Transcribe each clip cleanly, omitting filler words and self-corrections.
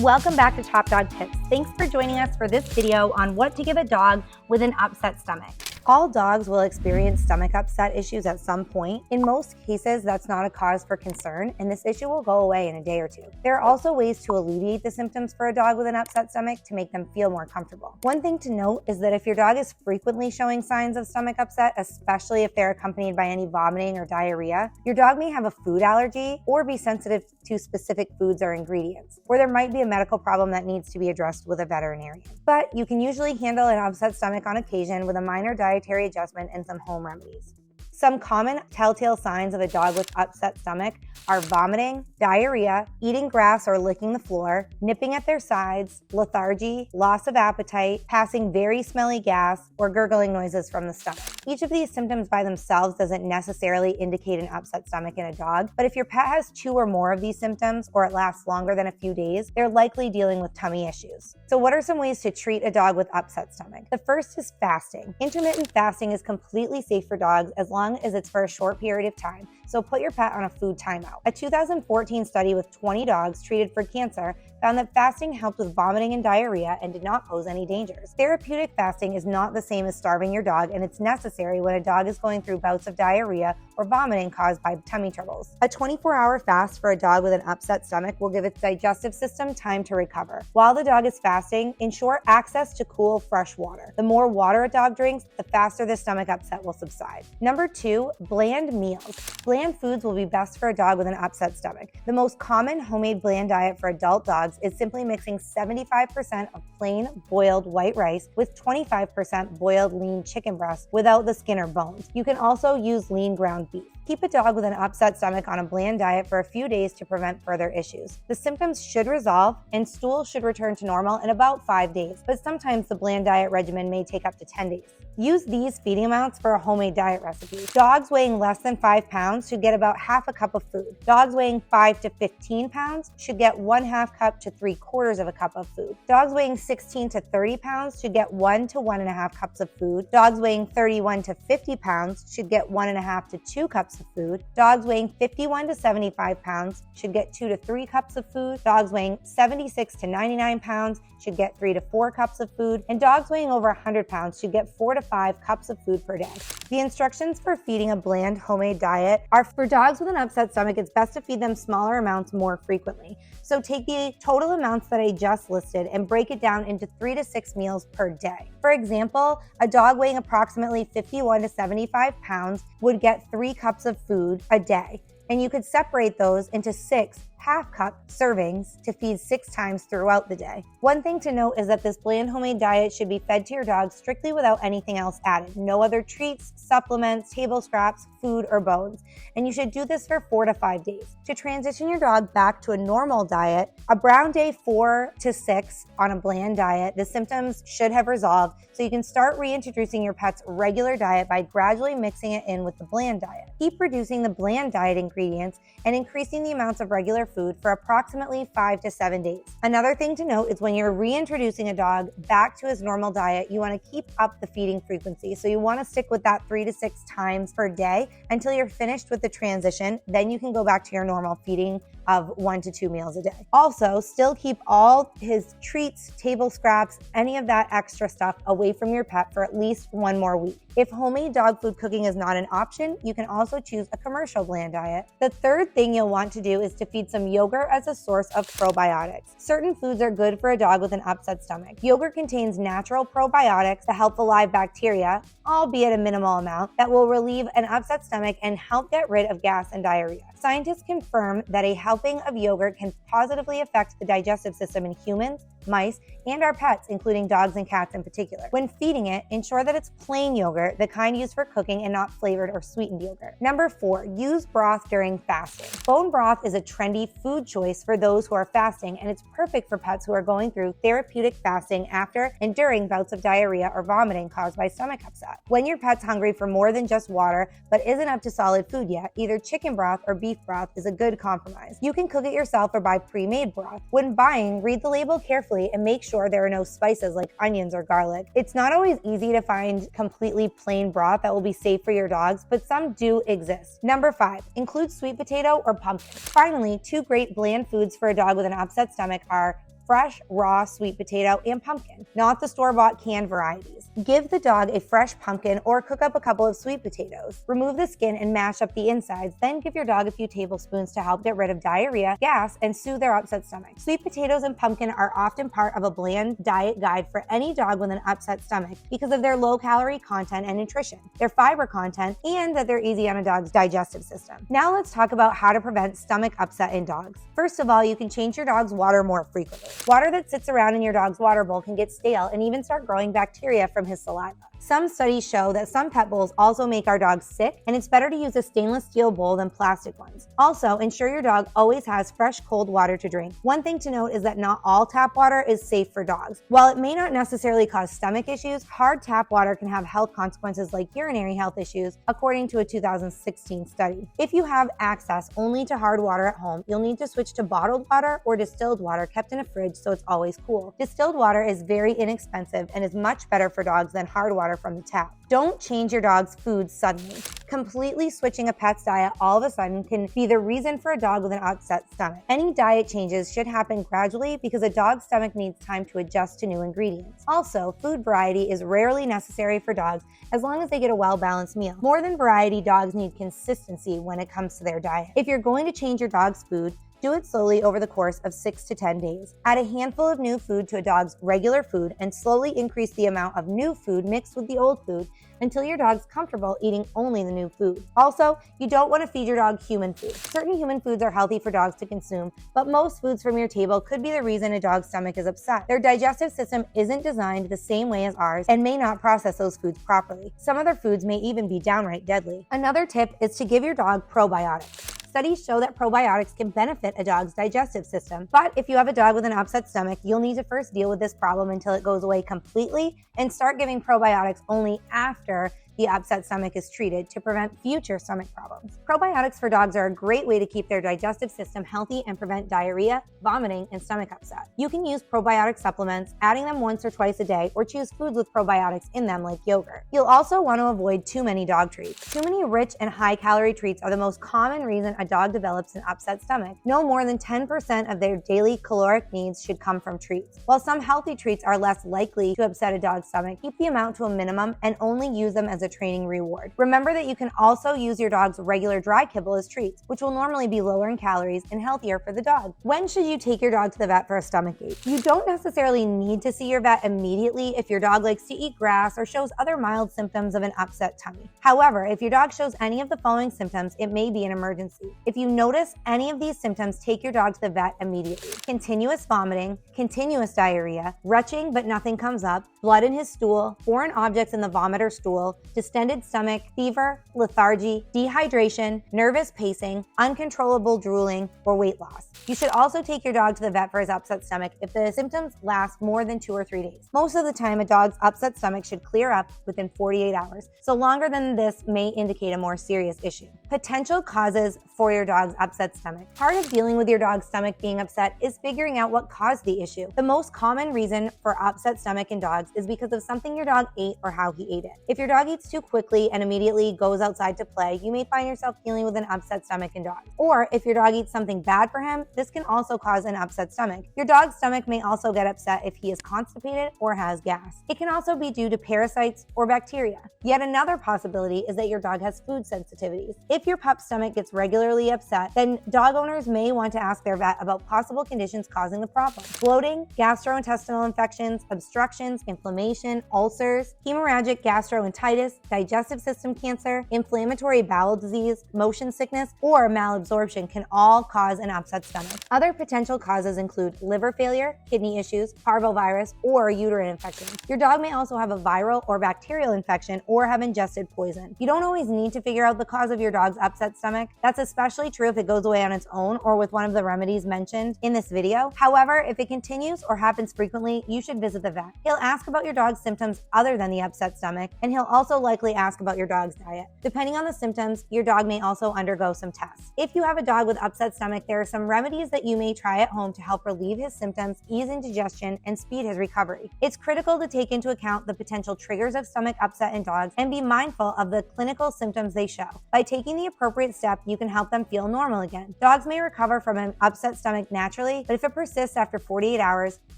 Welcome back to Top Dog Tips. Thanks for joining us for this video on what to give a dog with an upset stomach. All dogs will experience stomach upset issues at some point. In most cases, that's not a cause for concern, and this issue will go away in a day or two. There are also ways to alleviate the symptoms for a dog with an upset stomach to make them feel more comfortable. One thing to note is that if your dog is frequently showing signs of stomach upset, especially if they're accompanied by any vomiting or diarrhea, your dog may have a food allergy or be sensitive to specific foods or ingredients, or there might be a medical problem that needs to be addressed with a veterinarian. But you can usually handle an upset stomach on occasion with a minor dietary adjustment and some home remedies. Some common telltale signs of a dog with upset stomach are vomiting, diarrhea, eating grass or licking the floor, nipping at their sides, lethargy, loss of appetite, passing very smelly gas, or gurgling noises from the stomach. Each of these symptoms by themselves doesn't necessarily indicate an upset stomach in a dog, but if your pet has 2 or more of these symptoms or it lasts longer than a few days, they're likely dealing with tummy issues. So what are some ways to treat a dog with upset stomach? The first is fasting. Intermittent fasting is completely safe for dogs as long as it's for a short period of time, so put your pet on a food timeout. A 2014 study with 20 dogs treated for cancer found that fasting helped with vomiting and diarrhea and did not pose any dangers. Therapeutic fasting is not the same as starving your dog, and it's necessary when a dog is going through bouts of diarrhea or vomiting caused by tummy troubles. A 24-hour fast for a dog with an upset stomach will give its digestive system time to recover. While the dog is fasting, ensure access to cool, fresh water. The more water a dog drinks, the faster the stomach upset will subside. Number 2, bland meals. Bland foods will be best for a dog with an upset stomach. The most common homemade bland diet for adult dogs is simply mixing 75% of plain boiled white rice with 25% boiled lean chicken breast without the skin or bones. You can also use lean ground beef. Keep a dog with an upset stomach on a bland diet for a few days to prevent further issues. The symptoms should resolve and stool should return to normal in about 5 days, but sometimes the bland diet regimen may take up to 10 days. Use these feeding amounts for a homemade diet recipe. Dogs weighing less than 5 pounds should get about half a cup of food. Dogs weighing 5 to 15 pounds should get 1/2 cup to 3/4 of a cup of food. Dogs weighing 16 to 30 pounds should get 1 to 1.5 cups of food. Dogs weighing 31 to 50 pounds should get 1.5 to 2 cups of food. Dogs weighing 51 to 75 pounds should get 2 to 3 cups of food. Dogs weighing 76 to 99 pounds should get 3 to 4 cups of food. And dogs weighing over 100 pounds should get 4 to 5 cups of food per day. The instructions for feeding a bland homemade diet are for dogs with an upset stomach. It's best to feed them smaller amounts more frequently. So take the total amounts that I just listed and break it down into 3 to 6 meals per day. For example, a dog weighing approximately 51 to 75 pounds would get 3 cups of food a day. And you could separate those into 6 half-cup servings to feed 6 times throughout the day. One thing to note is that this bland homemade diet should be fed to your dog strictly without anything else added. No other treats, supplements, table scraps, food, or bones. And you should do this for 4 to 5 days. To transition your dog back to a normal diet, around day 4 to 6 on a bland diet, the symptoms should have resolved, so you can start reintroducing your pet's regular diet by gradually mixing it in with the bland diet. Keep reducing the bland diet ingredients and increasing the amounts of regular food for approximately 5 to 7 days. Another thing to note is when you're reintroducing a dog back to his normal diet, you want to keep up the feeding frequency. So you want to stick with that 3 to 6 times per day until you're finished with the transition. Then you can go back to your normal feeding of 1 to 2 meals a day. Also, still keep all his treats, table scraps, any of that extra stuff away from your pet for at least 1 more week. If homemade dog food cooking is not an option, you can also choose a commercial bland diet. The third thing you'll want to do is to feed some yogurt as a source of probiotics. Certain foods are good for a dog with an upset stomach. Yogurt contains natural probiotics to help the live bacteria, albeit a minimal amount, that will relieve an upset stomach and help get rid of gas and diarrhea. Scientists confirm that a helping of yogurt can positively affect the digestive system in humans, mice, and our pets, including dogs and cats in particular. When feeding it, ensure that it's plain yogurt, the kind used for cooking, and not flavored or sweetened yogurt. Number 4, use broth during fasting. Bone broth is a trendy food choice for those who are fasting, and it's perfect for pets who are going through therapeutic fasting after and during bouts of diarrhea or vomiting caused by stomach upset. When your pet's hungry for more than just water, but isn't up to solid food yet, either chicken broth or beef broth is a good compromise. You can cook it yourself or buy pre-made broth. When buying, read the label carefully and make sure there are no spices like onions or garlic. It's not always easy to find completely plain broth that will be safe for your dogs, but some do exist. Number 5, include sweet potato or pumpkin. Finally, 2 great bland foods for a dog with an upset stomach are fresh, raw sweet potato and pumpkin, not the store-bought canned varieties. Give the dog a fresh pumpkin or cook up a couple of sweet potatoes. Remove the skin and mash up the insides, then give your dog a few tablespoons to help get rid of diarrhea, gas, and soothe their upset stomach. Sweet potatoes and pumpkin are often part of a bland diet guide for any dog with an upset stomach because of their low-calorie content and nutrition, their fiber content, and that they're easy on a dog's digestive system. Now let's talk about how to prevent stomach upset in dogs. First of all, you can change your dog's water more frequently. Water that sits around in your dog's water bowl can get stale and even start growing bacteria from his saliva. Some studies show that some pet bowls also make our dogs sick, and it's better to use a stainless steel bowl than plastic ones. Also, ensure your dog always has fresh, cold water to drink. One thing to note is that not all tap water is safe for dogs. While it may not necessarily cause stomach issues, hard tap water can have health consequences like urinary health issues, according to a 2016 study. If you have access only to hard water at home, you'll need to switch to bottled water or distilled water kept in a fridge so it's always cool. Distilled water is very inexpensive and is much better for dogs than hard water from the tap. Don't change your dog's food suddenly. Completely switching a pet's diet all of a sudden can be the reason for a dog with an upset stomach. Any diet changes should happen gradually because a dog's stomach needs time to adjust to new ingredients. Also, food variety is rarely necessary for dogs as long as they get a well-balanced meal. More than variety, dogs need consistency when it comes to their diet. If you're going to change your dog's food, do it slowly over the course of 6 to 10 days. Add a handful of new food to a dog's regular food and slowly increase the amount of new food mixed with the old food until your dog's comfortable eating only the new food. Also, you don't want to feed your dog human food. Certain human foods are healthy for dogs to consume, but most foods from your table could be the reason a dog's stomach is upset. Their digestive system isn't designed the same way as ours and may not process those foods properly. Some other foods may even be downright deadly. Another tip is to give your dog probiotics. Studies show that probiotics can benefit a dog's digestive system, but if you have a dog with an upset stomach, you'll need to first deal with this problem until it goes away completely and start giving probiotics only after the upset stomach is treated to prevent future stomach problems. Probiotics for dogs are a great way to keep their digestive system healthy and prevent diarrhea, vomiting, and stomach upset. You can use probiotic supplements, adding them once or twice a day, or choose foods with probiotics in them like yogurt. You'll also want to avoid too many dog treats. Too many rich and high-calorie treats are the most common reason a dog develops an upset stomach. No more than 10% of their daily caloric needs should come from treats. While some healthy treats are less likely to upset a dog's stomach, keep the amount to a minimum and only use them as a training reward. Remember that you can also use your dog's regular dry kibble as treats, which will normally be lower in calories and healthier for the dog. When should you take your dog to the vet for a stomach ache? You don't necessarily need to see your vet immediately if your dog likes to eat grass or shows other mild symptoms of an upset tummy. However, if your dog shows any of the following symptoms, it may be an emergency. If you notice any of these symptoms, take your dog to the vet immediately. Continuous vomiting, continuous diarrhea, retching but nothing comes up, blood in his stool, foreign objects in the vomit or stool, distended stomach, fever, lethargy, dehydration, nervous pacing, uncontrollable drooling, or weight loss. You should also take your dog to the vet for his upset stomach if the symptoms last more than 2 or 3 days. Most of the time, a dog's upset stomach should clear up within 48 hours, so longer than this may indicate a more serious issue. Potential causes for your dog's upset stomach. Part of dealing with your dog's stomach being upset is figuring out what caused the issue. The most common reason for upset stomach in dogs is because of something your dog ate or how he ate it. If your dog eats too quickly and immediately goes outside to play, you may find yourself dealing with an upset stomach in dogs. Or if your dog eats something bad for him, this can also cause an upset stomach. Your dog's stomach may also get upset if he is constipated or has gas. It can also be due to parasites or bacteria. Yet another possibility is that your dog has food sensitivities. If your pup's stomach gets regularly upset, then dog owners may want to ask their vet about possible conditions causing the problem. Bloating, gastrointestinal infections, obstructions, inflammation, ulcers, hemorrhagic gastroenteritis, digestive system cancer, inflammatory bowel disease, motion sickness, or malabsorption can all cause an upset stomach. Other potential causes include liver failure, kidney issues, parvovirus, or uterine infections. Your dog may also have a viral or bacterial infection or have ingested poison. You don't always need to figure out the cause of your dog's upset stomach. That's especially true if it goes away on its own or with one of the remedies mentioned in this video. However, if it continues or happens frequently, you should visit the vet. He'll ask about your dog's symptoms other than the upset stomach, and he'll also likely ask about your dog's diet. Depending on the symptoms, your dog may also undergo some tests. If you have a dog with upset stomach, there are some remedies that you may try at home to help relieve his symptoms, ease indigestion, and speed his recovery. It's critical to take into account the potential triggers of stomach upset in dogs and be mindful of the clinical symptoms they show. By taking the appropriate step, you can help them feel normal again. Dogs may recover from an upset stomach naturally, but if it persists after 48 hours,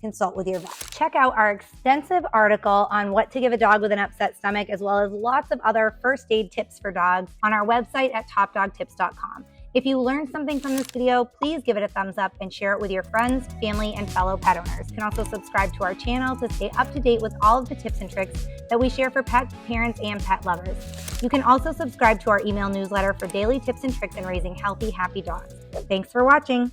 consult with your vet. Check out our extensive article on what to give a dog with an upset stomach, as well as lots of other first aid tips for dogs on our website at topdogtips.com. If you learned something from this video, please give it a thumbs up and share it with your friends, family, and fellow pet owners. You can also subscribe to our channel to stay up to date with all of the tips and tricks that we share for pet parents and pet lovers. You can also subscribe to our email newsletter for daily tips and tricks in raising healthy, happy dogs. Thanks for watching.